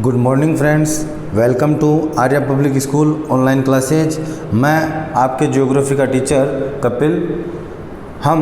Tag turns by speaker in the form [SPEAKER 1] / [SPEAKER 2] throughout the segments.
[SPEAKER 1] Good morning friends, welcome to Arya public school online classes. मैं आपके geography का teacher Kapil. हम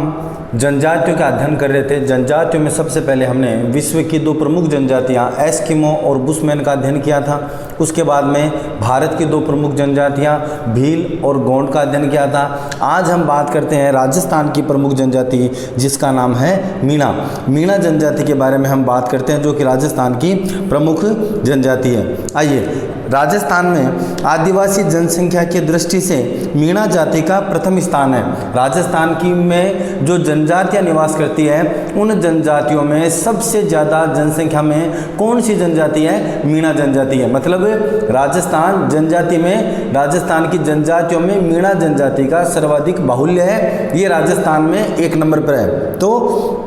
[SPEAKER 1] जनजातियों का अध्ययन कर रहे थे। जनजातियों में सबसे पहले हमने विश्व की दो प्रमुख जनजातियां एस्किमो और बुशमैन का अध्ययन किया था। उसके बाद में भारत की दो प्रमुख जनजातियां भील और गोंड का अध्ययन किया था। आज हम बात करते हैं राजस्थान की प्रमुख जनजाति जिसका नाम है मीणा। मीणा जनजाति के बारे में हम बात करते हैं जो कि राजस्थान की प्रमुख जनजाति है। आइए, राजस्थान में आदिवासी जनसंख्या की दृष्टि से मीणा जाति का प्रथम स्थान है। राजस्थान की में जो जनजातियां निवास करती है उन जनजातियों में सबसे ज़्यादा जनसंख्या में कौन सी जनजाति है? मीणा जनजाति है। मतलब राजस्थान जनजाति में, राजस्थान की जनजातियों में मीणा जनजाति का सर्वाधिक बाहुल्य है। ये राजस्थान में 1 नंबर पर है। तो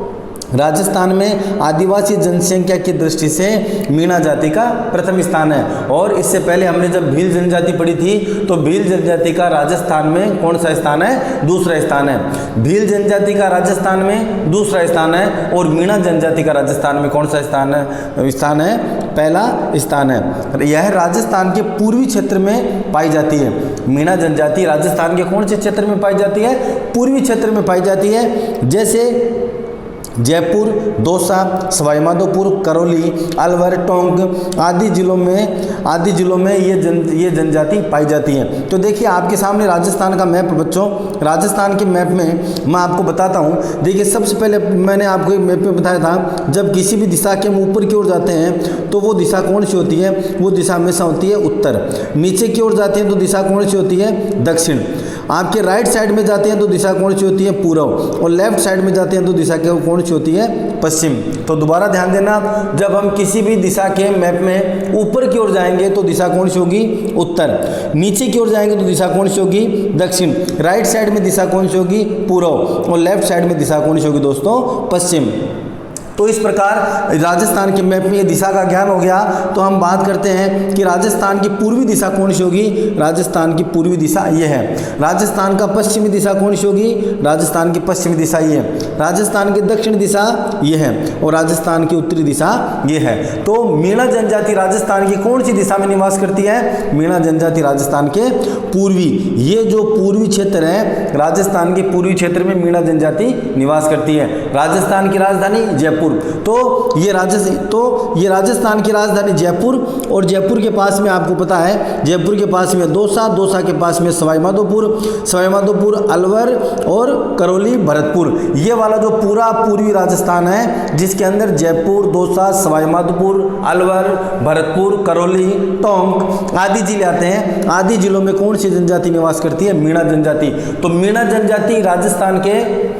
[SPEAKER 1] राजस्थान में आदिवासी जनसंख्या की दृष्टि से मीणा जाति का प्रथम स्थान है। और इससे पहले हमने जब भील जनजाति पढ़ी थी तो भील जनजाति का राजस्थान में कौन सा स्थान है? दूसरा स्थान है। भील जनजाति का राजस्थान में दूसरा स्थान है और मीणा जनजाति का राजस्थान में कौन सा स्थान है? पहला स्थान है। यह राजस्थान के पूर्वी क्षेत्र में पाई जाती है। मीणा जनजाति राजस्थान के कौन से क्षेत्र में पाई जाती है? पूर्वी क्षेत्र में पाई जाती है। जैसे जयपुर, दौसा, सवाई माधोपुर, करौली, अलवर, टोंक आदि जिलों में ये जनजाति पाई जाती है। तो देखिए आपके सामने राजस्थान का मैप बच्चों। राजस्थान के मैप में मैं आपको बताता हूँ। देखिए सबसे पहले मैंने आपको एक मैप में बताया था, जब किसी भी दिशा के हम ऊपर की ओर जाते हैं तो वो दिशा कौन सी होती है? वो दिशा हमेशा होती है उत्तर। नीचे की ओर जाते हैं तो दिशा कौन सी होती है? दक्षिण। आपके राइट साइड में जाते हैं तो दिशा कौन सी होती है? पूर्व। और लेफ्ट साइड में जाते हैं तो दिशा कौन सी होती है? पश्चिम। तो दोबारा ध्यान देना, जब हम किसी भी दिशा के मैप में ऊपर की ओर जाएंगे तो दिशा कौन सी होगी? उत्तर। नीचे की ओर जाएंगे तो दिशा कौन सी होगी? दक्षिण। राइट साइड में दिशा कौन सी होगी? पूर्व। और लेफ्ट साइड में दिशा कौन सी होगी दोस्तों? पश्चिम। तो इस प्रकार राजस्थान के मैप में ये दिशा का ज्ञान हो गया। तो हम बात करते हैं कि राजस्थान की पूर्वी दिशा कौन सी होगी? राजस्थान की पूर्वी दिशा ये है। राजस्थान का पश्चिमी दिशा कौन सी होगी? राजस्थान की पश्चिमी दिशा ये है। राजस्थान की दक्षिण दिशा ये है और राजस्थान की उत्तरी दिशा ये है। तो मीणा जनजाति राजस्थान की कौन सी दिशा में निवास करती है? मीणा जनजाति राजस्थान के पूर्वी, ये जो पूर्वी क्षेत्र है, राजस्थान के पूर्वी क्षेत्र में मीणा जनजाति निवास करती है। राजस्थान की राजधानी जयपुर। तो ये राजस्थान की राजधानी जयपुर, और जयपुर के पास में आपको पता है, जयपुर के पास में दौसा, दौसा के पास में सवाई माधोपुर, अलवर और करौली, भरतपुर। ये वाला जो पूरा पूर्वी राजस्थान है जिसके अंदर जयपुर, दौसा, सवाई माधोपुर, अलवर, भरतपुर, करौली, टोंक आदि जिले आते हैं। आदि जिलों में कौन सी जनजाति निवास करती है? मीणा जनजाति। तो मीणा जनजाति राजस्थान के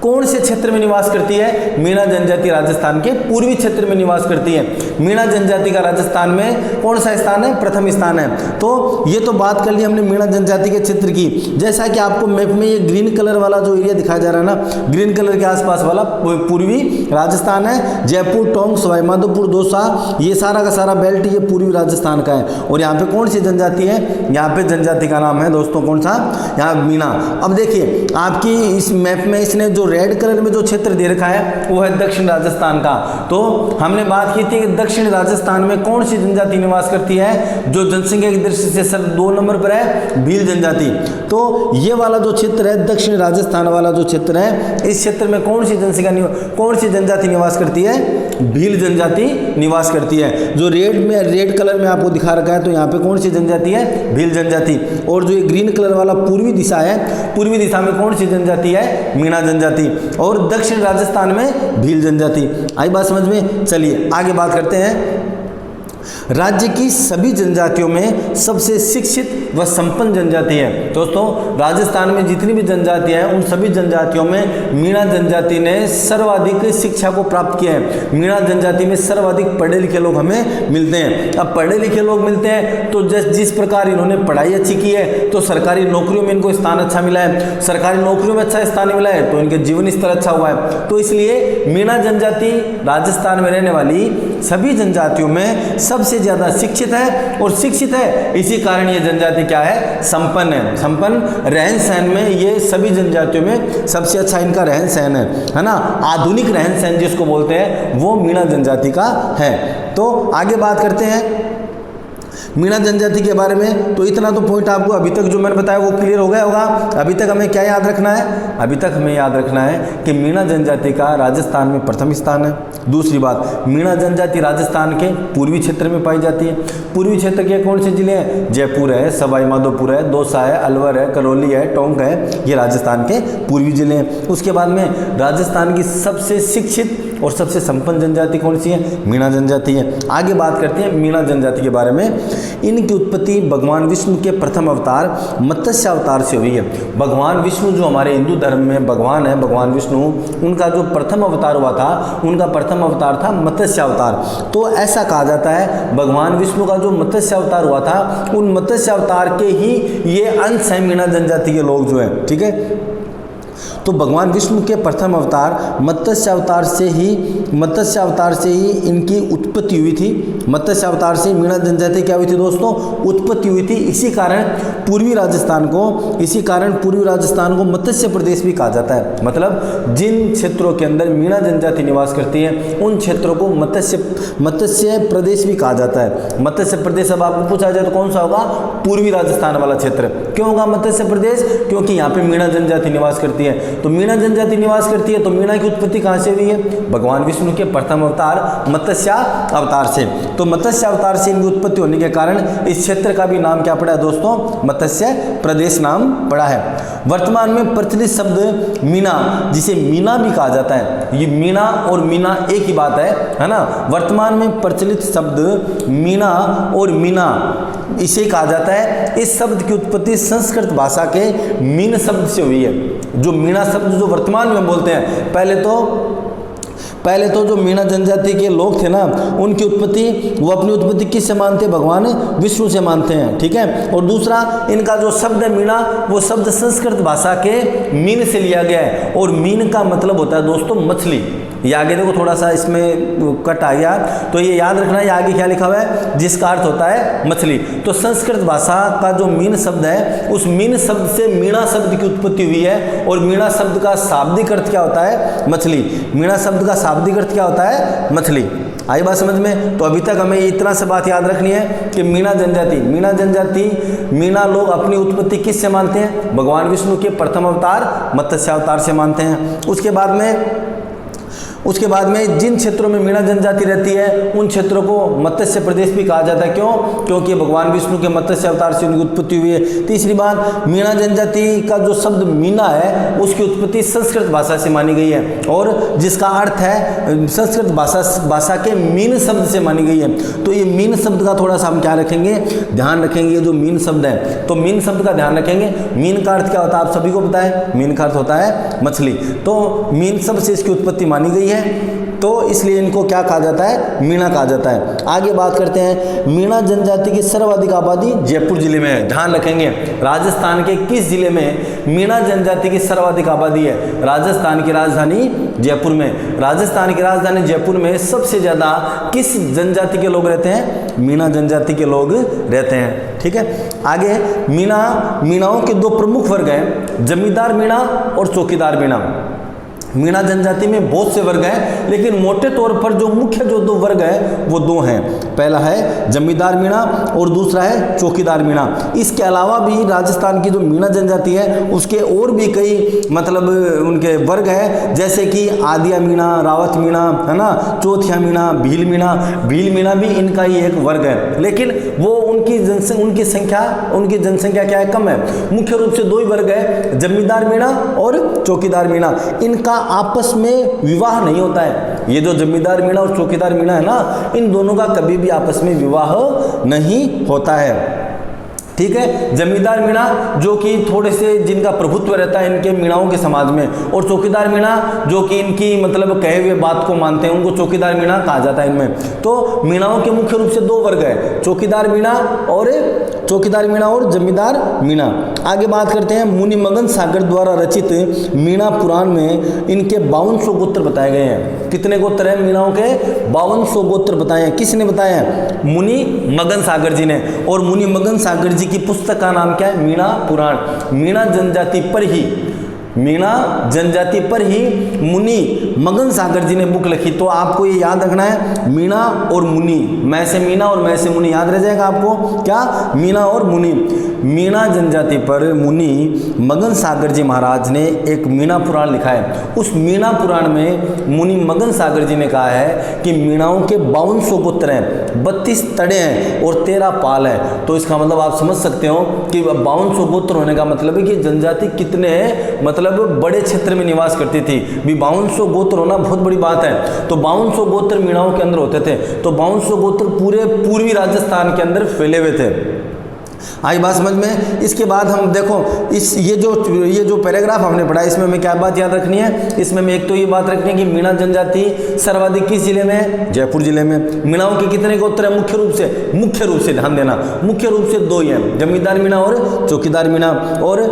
[SPEAKER 1] कौन से क्षेत्र में निवास करती है? मीणा जनजाति राजस्थान के पूर्वी क्षेत्र में निवास करती है। मीणा जनजाति का राजस्थान में कौन सा स्थान है? प्रथम स्थान है। तो ये तो बात कर ली हमने मीणा जनजाति के क्षेत्र की। जैसा कि आपको मैप में ये ग्रीन कलर वाला जो एरिया दिखाया जा रहा है ना, ग्रीन कलर के आसपास वाला पूर्वी राजस्थान है। जयपुर, टोंक, सवाई माधोपुर, दौसा, ये सारा का सारा बेल्ट ये पूर्वी राजस्थान का है। और यहाँ पे कौन सी जनजाति है? यहाँ पे जनजाति का नाम है दोस्तों कौन सा? यहाँ मीणा। अब देखिए आपकी इस मैप में इसने जो रेड कलर में जो क्षेत्र दे रखा है वो है दक्षिण राजस्थान का। तो हमने बात की थी कि दक्षिण राजस्थान में कौन सी जनजाति निवास करती है जो जनसंख्या की दृष्टि से सर 2 नंबर पर है? भील जनजाति। तो ये वाला जो क्षेत्र है, दक्षिण राजस्थान वाला जो क्षेत्र है, इस क्षेत्र में कौन सी जनजाति निवास करती है? भील जनजाति निवास करती है। जो रेड कलर में आपको दिखा रखा है, तो यहाँ पे कौन सी जनजाति है? भील जनजाति। और जो ये ग्रीन कलर वाला पूर्वी दिशा है, पूर्वी दिशा में कौन सी जनजाति है? मीणा जनजाति। और दक्षिण राजस्थान में भील जनजाति। आई बात समझ में? चलिए आगे बात करते हैं। राज्य की सभी जनजातियों में सबसे शिक्षित व संपन्न जनजाति है। दोस्तों राजस्थान में जितनी भी जनजातियां हैं उन सभी जनजातियों में मीणा जनजाति ने सर्वाधिक शिक्षा को प्राप्त किया है। मीणा जनजाति में सर्वाधिक पढ़े लिखे लोग हमें मिलते हैं। अब पढ़े लिखे लोग मिलते हैं तो जिस प्रकार इन्होंने पढ़ाई अच्छी की है तो सरकारी नौकरियों में इनको स्थान अच्छा मिला है, सरकारी नौकरियों में अच्छा स्थान मिला है तो इनके जीवन स्तर अच्छा हुआ है। तो इसलिए मीणा जनजाति राजस्थान में रहने वाली सभी जनजातियों में सबसे ज़्यादा शिक्षित है, और शिक्षित है इसी कारण ये जनजाति क्या है, संपन्न है। संपन्न रहन सहन में ये सभी जनजातियों में सबसे अच्छा इनका रहन सहन है ना। आधुनिक रहन सहन जिसको बोलते हैं वो मीणा जनजाति का है। तो आगे बात करते हैं मीणा जनजाति के बारे में। तो इतना तो पॉइंट आपको अभी तक जो मैंने बताया वो क्लियर हो गया होगा। अभी तक हमें क्या याद रखना है, अभी तक हमें याद रखना है कि मीणा जनजाति का राजस्थान में प्रथम स्थान है। दूसरी बात, मीणा जनजाति राजस्थान के पूर्वी क्षेत्र में पाई जाती है। पूर्वी क्षेत्र के कौन से जिले हैं, जयपुर है, सवाई माधोपुर है, दौसा है, अलवर है, करौली है, टोंक है, ये राजस्थान के पूर्वी जिले हैं। उसके बाद में राजस्थान की सबसे शिक्षित और सबसे संपन्न जनजाति कौन सी है, मीणा जनजाति है। आगे बात करते हैं मीणा जनजाति के बारे में। इनकी उत्पत्ति भगवान विष्णु के प्रथम अवतार मत्स्य अवतार से हुई है। भगवान विष्णु जो हमारे हिंदू धर्म में भगवान है, भगवान विष्णु, उनका जो प्रथम अवतार हुआ था, उनका प्रथम अवतार था मत्स्य अवतार। तो ऐसा कहा जाता है भगवान विष्णु का जो मत्स्य अवतार हुआ था, उन मत्स्य अवतार के ही ये अंश है मीणा जनजाति के लोग जो है, ठीक है। तो भगवान विष्णु के प्रथम अवतार मत्स्य अवतार से ही इनकी उत्पत्ति हुई थी। मत्स्य अवतार से मीणा जनजाति क्या हुई थी दोस्तों, उत्पत्ति हुई थी। इसी कारण पूर्वी राजस्थान को मत्स्य प्रदेश भी कहा जाता है। मतलब जिन क्षेत्रों के अंदर मीणा जनजाति निवास करती है उन क्षेत्रों को मत्स्य प्रदेश भी कहा जाता है। मत्स्य प्रदेश अब आपको पूछा जाए तो कौन सा होगा, पूर्वी राजस्थान वाला क्षेत्र। क्यों होगा मत्स्य प्रदेश, क्योंकि यहाँ पे मीणा जनजाति निवास करती है। तो मीणा जनजाति निवास करती है, तो मीणा की उत्पत्ति कहाँ से हुई है, भगवान विष्णु के प्रथम अवतार मत्स्य अवतार से। तो मत्स्य अवतार से इनकी उत्पत्ति होने के कारण इस क्षेत्र का भी नाम क्या पड़ा है दोस्तों, मत्स्य प्रदेश नाम पड़ा है। वर्तमान में प्रचलित शब्द मीणा, जिसे मीना भी कहा जाता है, ये मीणा और मीना एक ही बात है ना। वर्तमान में प्रचलित शब्द मीणा और मीना इसे कहा जाता है। इस शब्द की उत्पत्ति संस्कृत भाषा के मीन शब्द से हुई है। जो मीणा शब्द जो वर्तमान में बोलते हैं, पहले तो जो मीणा जनजाति के लोग थे ना, उनकी उत्पत्ति, वो अपनी उत्पत्ति किससे मानते हैं, भगवान विष्णु से मानते हैं, ठीक है। और दूसरा, इनका जो शब्द है मीणा, वो शब्द संस्कृत भाषा के मीन से लिया गया है। और मीन का मतलब होता है दोस्तों मछली। ये आगे देखो थोड़ा सा इसमें कट आ गया, तो ये याद रखना है आगे क्या लिखा हुआ है, जिसका अर्थ होता है मछली। तो संस्कृत भाषा का जो मीन शब्द है, उस मीन शब्द से मीणा शब्द की उत्पत्ति हुई है। और मीणा शब्द का शाब्दिक अर्थ क्या होता है, मछली। मीणा शब्द का शाब्दिक अर्थ क्या होता है, मछली। आई बात समझ में। तो अभी तक हमें इतना सा बात याद रखनी है कि मीणा जनजाति मीणा लोग अपनी उत्पत्ति किस से मानते हैं, भगवान विष्णु के प्रथम अवतार मत्स्य अवतार से मानते हैं। उसके बाद में जिन क्षेत्रों में मीणा जनजाति रहती है उन क्षेत्रों को मत्स्य प्रदेश भी कहा जाता है। क्यों, क्योंकि भगवान विष्णु के मत्स्य अवतार से उनकी उत्पत्ति हुई है। तीसरी बात, मीणा जनजाति का जो शब्द मीना है, उसकी उत्पत्ति संस्कृत भाषा से मानी गई है, और जिसका अर्थ है संस्कृत भाषा के मीन शब्द से मानी गई है। तो ये मीन शब्द का थोड़ा सा हम क्या रखेंगे, ध्यान रखेंगे। जो मीन शब्द है, तो मीन शब्द का ध्यान रखेंगे। मीन का अर्थ क्या होता है, आप सभी को पता है, मीन का अर्थ होता है मछली। तो मीन शब्द से इसकी उत्पत्ति मानी गई है, तो इसलिए इनको क्या कहा जाता है, मीणा कहा जाता है। आगे बात करते हैं, मीणा जनजाति की सर्वाधिक आबादी जयपुर जिले में है। ध्यान रखेंगे, राजस्थान के किस जिले में मीणा जनजाति की सर्वाधिक आबादी है, राजस्थान की राजधानी जयपुर में। राजस्थान की राजधानी जयपुर में सबसे ज़्यादा किस जनजाति के लोग रहते हैं, मीणा जनजाति के लोग रहते हैं, ठीक है। आगे मीणाओं के दो प्रमुख वर्ग हैं, जमींदार मीणा और चौकीदार मीणा। मीणा जनजाति में बहुत से वर्ग हैं, लेकिन मोटे तौर पर जो मुख्य जो दो वर्ग है वो दो हैं। पहला है जमींदार मीणा और दूसरा है चौकीदार मीणा। इसके अलावा भी राजस्थान की जो मीणा जनजाति है उसके और भी कई मतलब उनके वर्ग हैं, जैसे कि आदिया मीणा, रावत मीणा, है ना, चौथिया मीणा, भील मीणा। भील मीणा भी इनका ही एक वर्ग है, लेकिन वो उनकी जनसंख्या क्या है, कम है। मुख्य रूप से दो ही वर्ग है, जमींदार मीणा और चौकीदार मीणा। इनका आपस में विवाह नहीं होता है। ये जो जमींदार मीणा और चौकीदार मीणा है ना, इन दोनों का कभी भी आपस में विवाह नहीं होता है। ठीक है। जमींदार मीणा जो कि थोड़े से जिनका प्रभुत्व रहता है इनके मीणाओं के समाज में, और चौकीदार मीणा जो कि इनकी मतलब कहे हुए बात को मानते हैं, उनको चौकीदार मीणा कहा जाता है इनमें। तो मीणाओं के मुख्य रूप से दो वर्ग है, चौकीदार मीणा और जमींदार मीणा। आगे बात करते हैं, मुनि मगन सागर द्वारा रचित मीणा पुराण में इनके 5200 गोत्र बताए गए हैं। कितने गोत्र हैं मीणाओं के? 5200 गोत्र बताए हैं। किसने बताए हैं? मुनि मगन सागर जी ने। और मुनि मगन सागर जी की पुस्तक का नाम क्या है? मीणा पुराण। मीणा जनजाति पर ही मुनि मगन सागर जी ने बुक लिखी। तो आपको ये याद रखना है, मीणा और मुनि, मैं से मीणा और मैं से मुनि, याद रह जाएगा आपको। क्या? मीणा और मुनि। मीणा जनजाति पर मुनि मगन सागर जी महाराज ने एक मीणा पुराण लिखा है। उस मीणा पुराण में मुनि मगन सागर जी ने कहा है कि मीणाओं के 5200 गोत्र हैं, 32 तड़े हैं और 13 पाल है। तो इसका मतलब आप समझ सकते हो कि 5200 गोत्र होने का मतलब है कि जनजाति कितने मतलब बड़े क्षेत्र में निवास करती थी। भी 5200 गोत्र होना बहुत बड़ी बात है। तो 5200 गोत्र मीणाओं के अंदर होते थे। तो 5200 गोत्र पूरे पूर्वी राजस्थान के अंदर फैले हुए थे। आई बात समझ में। इसके बाद हम देखो ये जो पैराग्राफ हमने पढ़ा, इसमें हमें क्या बात याद रखनी है? इसमें हमें एक तो ये बात रखनी है कि मीणा जनजाति सर्वाधिक किस जिले में? जयपुर जिले में। मीणाओं के कितने गोत्र हैं? मुख्य रूप से ध्यान देना, मुख्य रूप से दो ही हैं, जमींदार मीणा और चौकीदार मीणा। और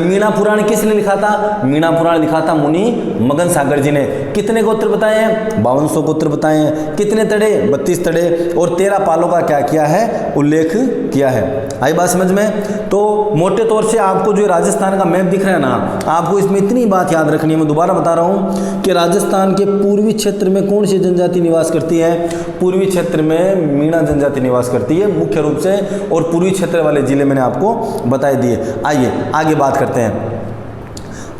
[SPEAKER 1] मीणा पुराण किसने लिखा था? मीणा पुराण लिखा था मुनि मगन सागर जी ने। कितने गोत्र बताए हैं? 5200 गोत्र बताए हैं। कितने तड़े? 32 तड़े और 13 पालों का क्या किया है? उल्लेख किया है। आई बात समझ में। तो मोटे तौर से आपको जो राजस्थान का मैप दिख रहा है ना, आपको इसमें इतनी बात याद रखनी है, मैं दोबारा बता रहा हूं कि राजस्थान के पूर्वी क्षेत्र में कौन सी जनजाति निवास करती है? पूर्वी क्षेत्र में मीणा जनजाति निवास करती है मुख्य रूप से, और पूर्वी क्षेत्र वाले जिले मैंने आपको बता दिए। आइए आगे बात करते हैं।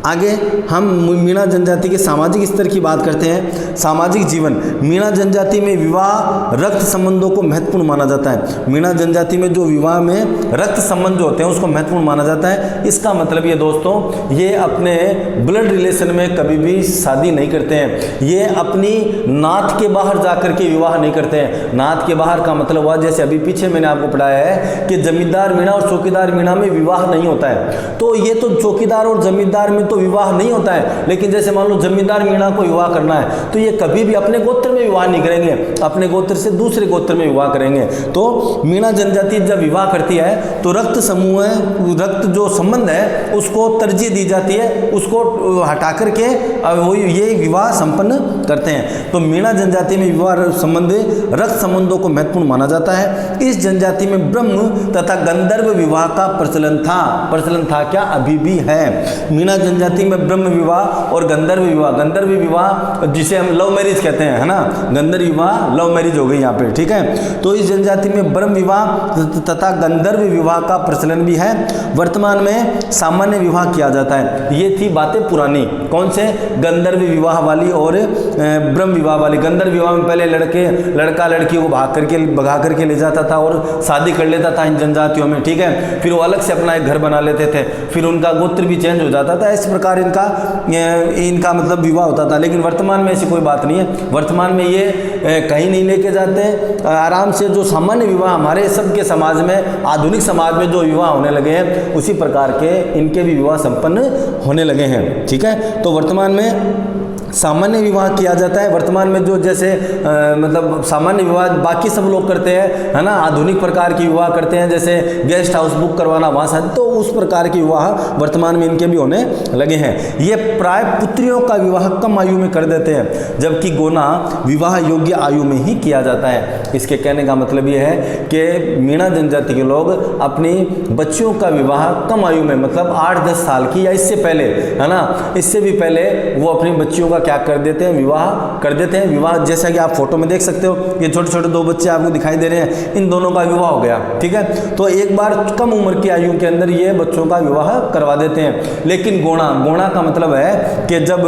[SPEAKER 1] आगे हम मीणा जनजाति के सामाजिक स्तर की बात करते हैं। सामाजिक जीवन, मीणा जनजाति में विवाह रक्त संबंधों को महत्वपूर्ण माना जाता है। मीणा जनजाति में जो विवाह में रक्त संबंध जो होते हैं उसको महत्वपूर्ण माना जाता है। इसका मतलब ये दोस्तों, ये अपने ब्लड रिलेशन में कभी भी शादी नहीं करते हैं। ये अपनी नात के बाहर जाकर के विवाह नहीं करते हैं। नात के बाहर का मतलब हुआ, जैसे अभी पीछे मैंने आपको पढ़ाया है कि जमींदार मीणा और चौकीदार मीणा में विवाह नहीं होता है। तो ये तो चौकीदार और जमींदार में तो विवाह नहीं होता है, लेकिन जैसे मान लो जमींदार मीणा को विवाह करना है तो ये कभी भी अपने गोत्र में विवाह नहीं करेंगे, अपने गोत्र से दूसरे गोत्र में विवाह करेंगे। तो मीणा जनजाति जब विवाह करती है तो रक्त समूह है, रक्त जो संबंध है उसको तरजीह दी जाती है, उसको हटा करके वो ये विवाह संपन्न करते हैं। तो मीणा जनजाति में विवाह संबंध रक्त संबंधों को महत्वपूर्ण माना जाता है। इस जनजाति में ब्रह्म तथा गंधर्व विवाह का प्रचलन था क्या? अभी भी है। मीणा जनजाति में ब्रह्म विवाह और गंधर्व विवाह जिसे हम लव मैरिज कहते हैं, है ना, गंधर्व विवाह लव मैरिज हो गई यहाँ पे, ठीक है। तो इस जनजाति में ब्रह्म विवाह तथा गंधर्व विवाह का प्रचलन भी है। वर्तमान में सामान्य विवाह किया जाता है। ये थी बातें पुरानी, कौन से? गंधर्व विवाह वाली और ब्रह्म विवाह वाली। गंधर्व विवाह में पहले लड़का लड़की को भगा करके ले जाता था और शादी कर लेता था इन जनजातियों में, ठीक है। फिर वो अलग से अपना एक घर बना लेते थे, फिर उनका गोत्र भी चेंज हो जाता था। इस प्रकार इनका मतलब विवाह होता था। लेकिन वर्तमान में ऐसी कोई बात नहीं है। वर्तमान में ये कहीं नहीं लेके जाते, आराम से जो सामान्य विवाह हमारे सबके समाज में, आधुनिक समाज में जो विवाह होने लगे हैं, उसी प्रकार के इनके भी विवाह संपन्न होने लगे हैं, ठीक है। तो वर्तमान में सामान्य विवाह किया जाता है। वर्तमान में जो जैसे मतलब सामान्य विवाह बाकी सब लोग करते हैं, है ना, आधुनिक प्रकार की विवाह करते हैं, जैसे गेस्ट हाउस बुक करवाना, वहाँ शादी, तो उस प्रकार की विवाह वर्तमान में इनके भी होने लगे हैं। ये प्राय पुत्रियों का विवाह कम आयु में कर देते हैं, जबकि गोना विवाह योग्य आयु में ही किया जाता है। इसके कहने का मतलब ये है कि मीणा जनजाति के लोग अपनी बच्चियों का विवाह कम आयु में, मतलब 8-10 साल की या इससे पहले, है ना, इससे भी पहले वो अपनी बच्चियों का क्या कर देते हैं? विवाह कर देते हैं। विवाह जैसा कि आप फोटो में देख सकते हो, ये छोटे छोटे 2 बच्चे आपको दिखाई दे रहे हैं, इन दोनों का विवाह हो गया, ठीक है। तो एक बार कम उम्र की आयु के अंदर ये बच्चों का विवाह करवा देते हैं। लेकिन गोणा का मतलब है कि जब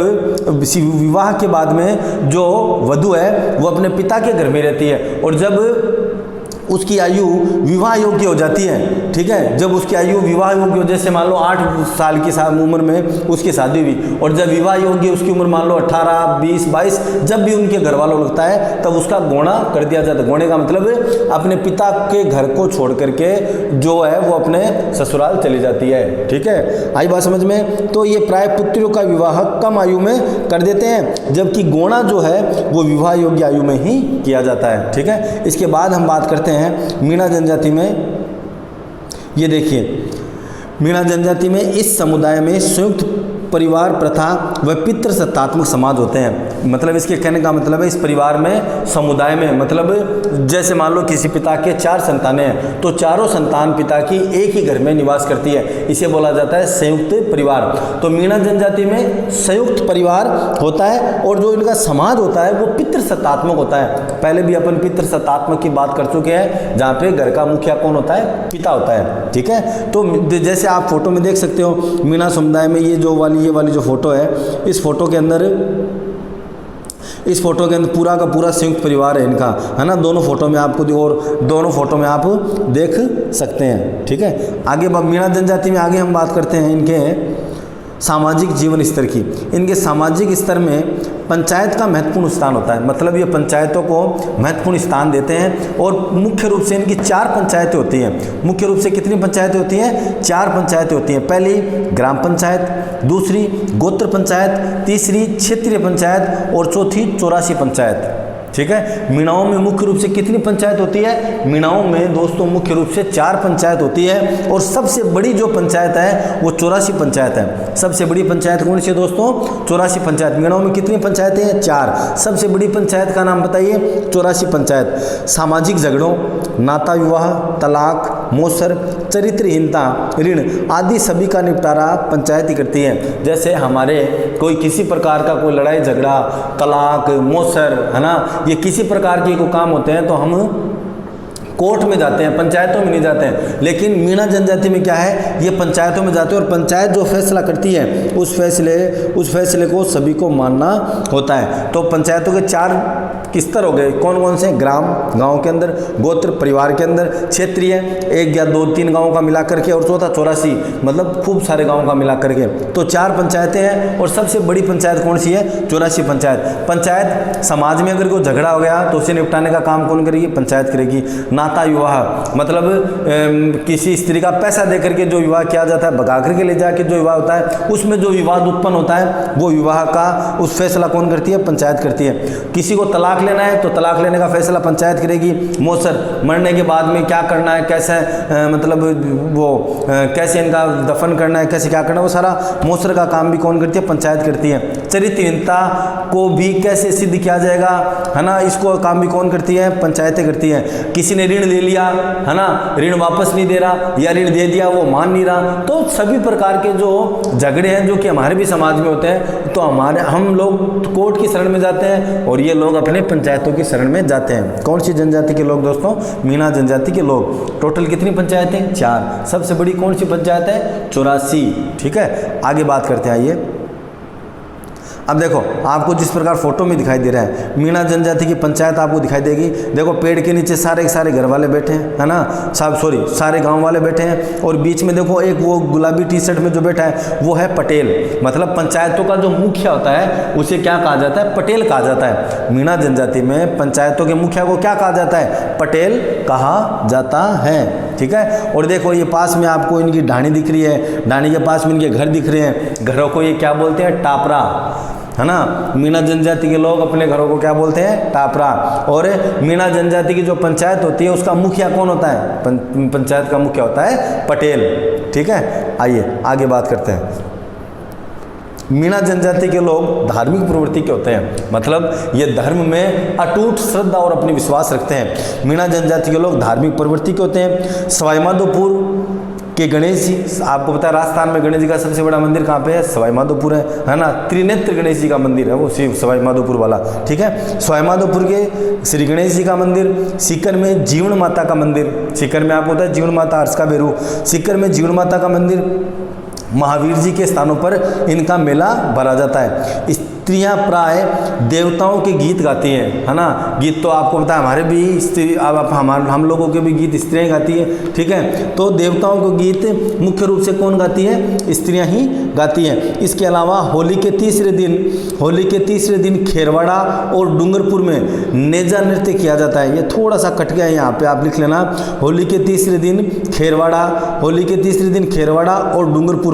[SPEAKER 1] विवाह के बाद में जो वधू है वो अपने पिता के घर में रहती है, और जब उसकी आयु विवाह योग्य हो जाती है ठीक है, जब उसकी आयु विवाह योग्य हो, जैसे मान लो 8 साल की उम्र में उसकी शादी हुई और जब विवाह योग्य उसकी उम्र मान लो 18, 20, 22, जब भी उनके घर वालों लगता है तब उसका गौणा कर दिया जाता है। गौणे का मतलब अपने पिता के घर को छोड़ करके जो है वो अपने ससुराल चली जाती है। ठीक है, आई बात समझ में। तो ये प्राय पुत्रियों का विवाह कम आयु में कर देते हैं, जबकि गौणा जो है वो विवाह योग्य आयु में ही किया जाता है। ठीक है, इसके बाद हम बात करते हैं मीणा जनजाति में। ये देखिए, मीणा जनजाति में इस समुदाय में संयुक्त परिवार प्रथा व पितृसत्तात्मक समाज होते हैं। मतलब इसके कहने का मतलब है इस परिवार में, समुदाय में, मतलब जैसे मान लो किसी पिता के 4 संतानें हैं तो चारों संतान पिता की एक ही घर में निवास करती है, इसे बोला जाता है संयुक्त परिवार। तो मीणा जनजाति में संयुक्त परिवार होता है और जो इनका समाज होता है वो पितृसत्तात्मक होता है। पहले भी अपन पितृसत्तात्मक की बात कर चुके हैं, जहाँ पे घर का मुखिया कौन होता है? पिता होता है। ठीक है, तो जैसे आप फोटो में देख सकते हो मीणा समुदाय में ये वाली जो फोटो है, इस फोटो के अंदर पूरा का पूरा संयुक्त परिवार है इनका, है ना। दोनों फोटो में आपको और दोनों फोटो में आप देख सकते हैं। ठीक है, आगे मीणा जनजाति में आगे हम बात करते हैं इनके सामाजिक जीवन स्तर की। इनके सामाजिक स्तर में पंचायत का महत्वपूर्ण स्थान होता है, मतलब ये पंचायतों को महत्वपूर्ण स्थान देते हैं और मुख्य रूप से इनकी 4 पंचायतें होती हैं। मुख्य रूप से कितनी पंचायतें होती हैं? 4 पंचायतें होती हैं। पहली ग्राम पंचायत, दूसरी गोत्र पंचायत, तीसरी क्षेत्रीय पंचायत और चौथी 84 पंचायत। ठीक है, मीणाओं में मुख्य रूप से कितनी पंचायत होती है? मीणाओं में दोस्तों मुख्य रूप से 4 पंचायत होती है और सबसे बड़ी जो पंचायत है वो 84 पंचायत है। सबसे बड़ी पंचायत कौन सी है दोस्तों? 84 पंचायत। मीणाओं में कितनी पंचायतें हैं? 4। सबसे बड़ी पंचायत का नाम बताइए? 84 पंचायत। सामाजिक झगड़ों, नाता विवाह, तलाक, मोसर, चरित्रहीनता, ऋण आदि सभी का निपटारा पंचायत ही करती है। जैसे हमारे कोई किसी प्रकार का कोई लड़ाई झगड़ा, तलाक, मोसर, है ना, ये किसी प्रकार के को काम होते हैं तो हम कोर्ट में जाते हैं, पंचायतों में नहीं जाते हैं। लेकिन मीणा जनजाति में क्या है, ये पंचायतों में जाते हैं और पंचायत जो फैसला करती है उस फैसले को सभी को मानना होता है। तो पंचायतों के 4 स्तर हो गए, कौन कौन से? ग्राम, गांव के अंदर, गोत्र परिवार के अंदर, क्षेत्रीय 1 या 2, 3 गाँव का मिला करके और चौथा 84, मतलब खूब सारे गाँव का मिला करके। तो 4 पंचायतें हैं और सबसे बड़ी पंचायत कौन सी है? 84 पंचायत। पंचायत समाज में अगर कोई झगड़ा हो गया तो उसे निपटाने का काम कौन करेगी? पंचायत करेगी। नाता विवाह मतलब किसी स्त्री का पैसा दे करके जो विवाह किया जाता है, भगा करके ले जाके जो विवाह होता है, उसमें जो विवाद उत्पन्न होता है वो विवाह का उस फैसला कौन करती है? पंचायत करती है। किसी को तलाक लेना है तो तलाक लेने का फैसला पंचायत करेगी। मोसर, मरने के बाद में क्या करना है, कैसे मतलब वो कैसे इनका दफन करना है, कैसे क्या करना है, वो सारा मोसर का काम भी कौन करती है? पंचायत करती है। चरित्रहीनता को भी कैसे सिद्ध किया जाएगा, है ना, इसको काम भी कौन करती है? पंचायतें करती है। किसी ने ऋण ले लिया, है ना, ऋण वापस नहीं दे रहा या ऋण दे दिया वो मान नहीं रहा, तो सभी प्रकार के जो झगड़े हैं जो कि हमारे भी समाज में होते हैं, तो हम लोग कोर्ट की शरण में जाते हैं और ये लोग अपने पंचायतों की शरण में जाते हैं। कौन सी जनजाति के लोग दोस्तों? मीणा जनजाति के लोग। टोटल कितनी पंचायतें? 4। सबसे बड़ी कौन सी पंचायत है? 84। ठीक है, आगे बात करते हैं। आइए अब देखो, आपको जिस प्रकार फोटो में दिखाई दे रहा है मीणा जनजाति की पंचायत आपको दिखाई देगी। देखो पेड़ के नीचे सारे के सारे घर वाले बैठे हैं, है ना, सारे गांव वाले बैठे हैं और बीच में देखो एक वो गुलाबी टी-शर्ट में जो बैठा है वो है पटेल। मतलब पंचायतों का जो मुखिया होता है उसे क्या कहा जाता है? पटेल कहा जाता है। मीणा जनजाति में पंचायतों के मुखिया को क्या कहा जाता है? पटेल कहा जाता है। ठीक है, और देखो ये पास में आपको इनकी ढाणी दिख रही है, ढाणी के पास में इनके घर दिख रहे हैं। घरों को ये क्या बोलते हैं? टापरा, है ना। मीणा जनजाति के लोग अपने घरों को क्या बोलते हैं? टापरा। और मीणा जनजाति की जो पंचायत होती है उसका मुखिया कौन होता है? पंचायत का मुखिया होता है पटेल। ठीक है, आइए आगे बात करते हैं। मीणा जनजाति के लोग धार्मिक प्रवृत्ति के होते हैं, मतलब ये धर्म में अटूट श्रद्धा और अपनी विश्वास रखते हैं। मीणा जनजाति के लोग धार्मिक प्रवृत्ति के होते हैं। सवाई माधोपुर के गणेश जी, आपको पता है राजस्थान में गणेश जी का सबसे बड़ा मंदिर कहाँ पे है? सवाई माधोपुर है ना। त्रिनेत्र गणेश जी का मंदिर है वो सवाई माधोपुर वाला। ठीक है, सवाई माधोपुर के श्री गणेश जी का मंदिर। सीकर में जीवन माता का मंदिर, सीकर में आपको पता है जीवन माता हर्ष का बेरू, सीकर में जीवन माता का मंदिर। महावीर जी के स्थानों पर इनका मेला भरा जाता है। इस स्त्रियां प्राय देवताओं के गीत गाती हैं, है ना। गीत तो आपको पता है हमारे भी स्त्री, अब हम लोगों के भी गीत स्त्रियां गाती है, ठीक है। तो देवताओं को गीत मुख्य रूप से कौन गाती है? स्त्रियां ही गाती हैं। इसके अलावा होली के तीसरे दिन खेरवाड़ा और डूंगरपुर में नेजा नृत्य किया जाता है। ये थोड़ा सा कट गया है यहाँ पे, आप लिख लेना। होली के तीसरे दिन खेरवाड़ा और डूंगरपुर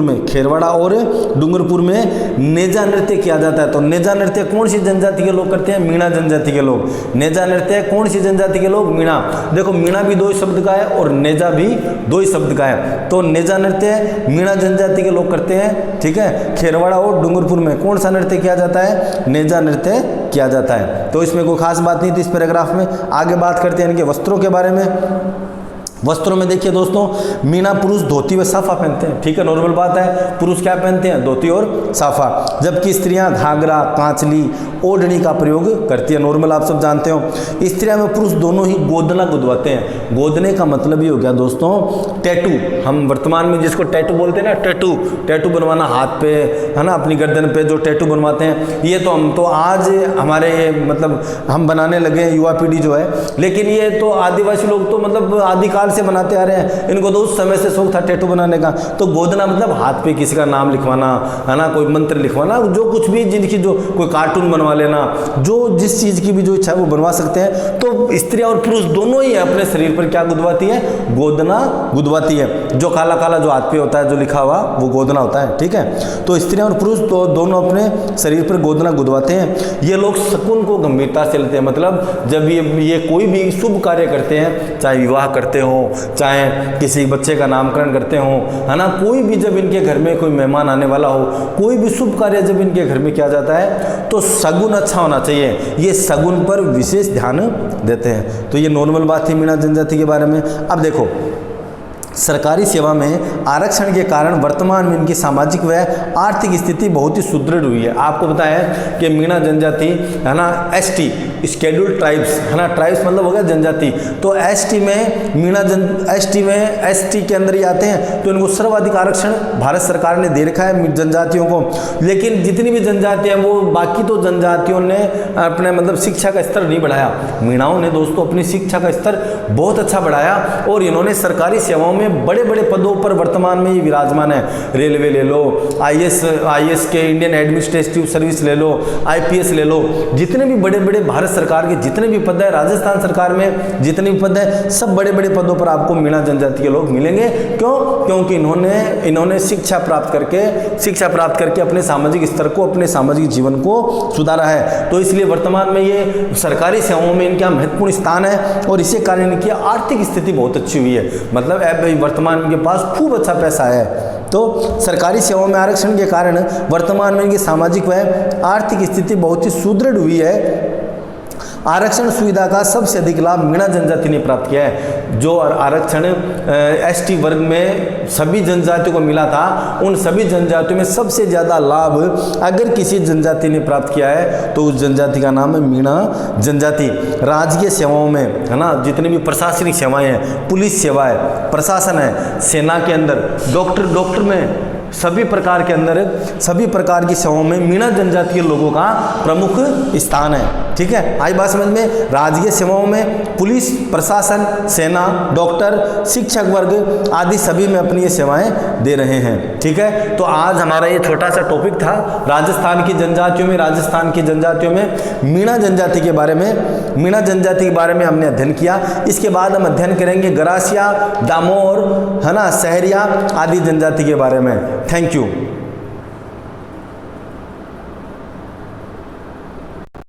[SPEAKER 1] में नेजा नृत्य किया जाता है। तो नेजा नृत्य कौन सी जनजाति के लोग करते हैं? मीणा जनजाति के लोग। नेजा नृत्य कौन सी जनजाति के लोग? मीणा। देखो मीणा भी 2 ही शब्द का है और नेजा भी 2 ही शब्द का है। तो नेजा नृत्य मीणा जनजाति के लोग करते हैं, ठीक है। खेरवाड़ा और डूंगरपुर में कौन सा नृत्य किया जाता है? नेजा नृत्य किया जाता है। तो इसमें कोई खास बात नहीं थी इस पैराग्राफ में। आगे बात करते हैं इनके वस्त्रों के बारे में। वस्त्रों में देखिए दोस्तों, मीणा पुरुष धोती व साफा पहनते हैं, ठीक है, नॉर्मल बात है। पुरुष क्या पहनते हैं? धोती और साफा। जबकि स्त्रियां घाघरा, कांचली, ओढ़नी का प्रयोग करती है, नॉर्मल आप सब जानते हो। स्त्रियां में पुरुष दोनों ही गोदना गुदवाते हैं। गोदने का मतलब ये हो गया दोस्तों टैटू। हम वर्तमान में जिसको टैटू बोलते हैं ना, टैटू बनवाना हाथ पे, है ना, अपनी गर्दन पे जो टैटू बनवाते हैं, ये तो हम तो आज हमारे मतलब हम बनाने लगे हैं, युवा पीढ़ी जो है। लेकिन ये तो आदिवासी लोग तो मतलब आदिकाल से बनाते आ रहे हैं। इनको तो उस समय से शौक था टैटू बनाने का। तो गोदना मतलब हाथ पे किसी का नाम लिखवाना, है ना, कोई मंत्र लिखवाना, जो कुछ भी जिनकी जो कोई कार्टून बनवा लेना, जो जिस चीज की भी जो इच्छा है वो बनवा सकते हैं। तो स्त्रियां और पुरुष दोनों ही अपने शरीर पर क्या गुदवाती है? गोदना गुदवाती है। जो काला काला जो हाथ पे होता है, जो लिखा हुआ, वो गोदना होता है, ठीक है। तो स्त्रियां और पुरुष तो दोनों अपने शरीर पर गोदना गुदवाते हैं। ये लोग शकुन को गंभीरता से लेते हैं। मतलब जब ये कोई भी शुभ कार्य करते हैं, चाहे विवाह करते हो, चाहे किसी बच्चे का नामकरण करते हो, है ना, कोई भी जब इनके घर में कोई मेहमान आने वाला हो, कोई भी शुभ कार्य जब इनके घर में किया जाता है, तो सगुन अच्छा होना चाहिए। ये सगुन पर विशेष ध्यान देते हैं। तो ये नॉर्मल बात थी मीणा जनजाति के बारे में। अब देखो, सरकारी सेवा में आरक्षण के कारण वर्तमान में इनकी सामाजिक व आर्थिक स्थिति बहुत ही सुदृढ़ हुई है। आपको पता है कि मीणा जनजाति, है ना, एसटी शेड्यूल्ड ट्राइब्स, है ना, ट्राइब्स मतलब हो गया जनजाति। तो एसटी में एसटी के अंदर ही आते हैं। तो इनको सर्वाधिक आरक्षण भारत सरकार ने दे रखा है जनजातियों को। लेकिन जितनी भी जनजातियां हैं, वो बाकी तो जनजातियों ने अपने मतलब शिक्षा का स्तर नहीं बढ़ाया। मीणाओं ने दोस्तों अपनी शिक्षा का स्तर बहुत अच्छा बढ़ाया और इन्होंने सरकारी सेवाओं में बड़े बड़े पदों पर वर्तमान में ये विराजमान है। रेलवे ले लो, आईएएस के इंडियन एडमिनिस्ट्रेटिव सर्विस ले लो, आईपीएस ले लो, जितने भी बड़े बड़े भारत सरकार के जितने भी पद है, राजस्थान सरकार में जितने भी पद है, सब बड़े बड़े पदों पर आपको मीणा जनजाति के लोग मिलेंगे। क्यों? क्योंकि इन्होंने शिक्षा प्राप्त करके अपने सामाजिक स्तर को, अपने सामाजिक जीवन को सुधारा है। तो इसलिए वर्तमान में ये सरकारी सेवाओं में इनका महत्वपूर्ण स्थान है और इसी कारण इनकी आर्थिक स्थिति बहुत अच्छी हुई है। मतलब वर्तमान में इनके पास खूब अच्छा पैसा है। तो सरकारी सेवाओं में आरक्षण के कारण वर्तमान में इनकी सामाजिक व आर्थिक स्थिति बहुत ही सुदृढ़ हुई है। आरक्षण सुविधा का सबसे अधिक लाभ मीणा जनजाति ने प्राप्त किया है। जो आरक्षण एसटी वर्ग में सभी जनजातियों को मिला था, उन सभी जनजातियों में सबसे ज़्यादा लाभ अगर किसी जनजाति ने प्राप्त किया है तो उस जनजाति का नाम है मीणा जनजाति। राजकीय सेवाओं में, है ना, जितनी भी प्रशासनिक सेवाएं हैं, पुलिस सेवा है, प्रशासन है, सेना के अंदर, डॉक्टर में, सभी प्रकार के अंदर सभी प्रकार की सेवाओं में मीणा जनजाति के लोगों का प्रमुख स्थान है। ठीक है, आई बात समझ में। राजकीय सेवाओं में पुलिस, प्रशासन, सेना, डॉक्टर, शिक्षक वर्ग आदि सभी में अपनी ये सेवाएं दे रहे हैं। ठीक है, तो आज हमारा ये छोटा सा टॉपिक था राजस्थान की जनजातियों में मीणा जनजाति के बारे में हमने अध्ययन किया। इसके बाद हम अध्ययन करेंगे गरासिया, दामोर, है ना, सहरिया आदि जनजाति के बारे में। Thank you.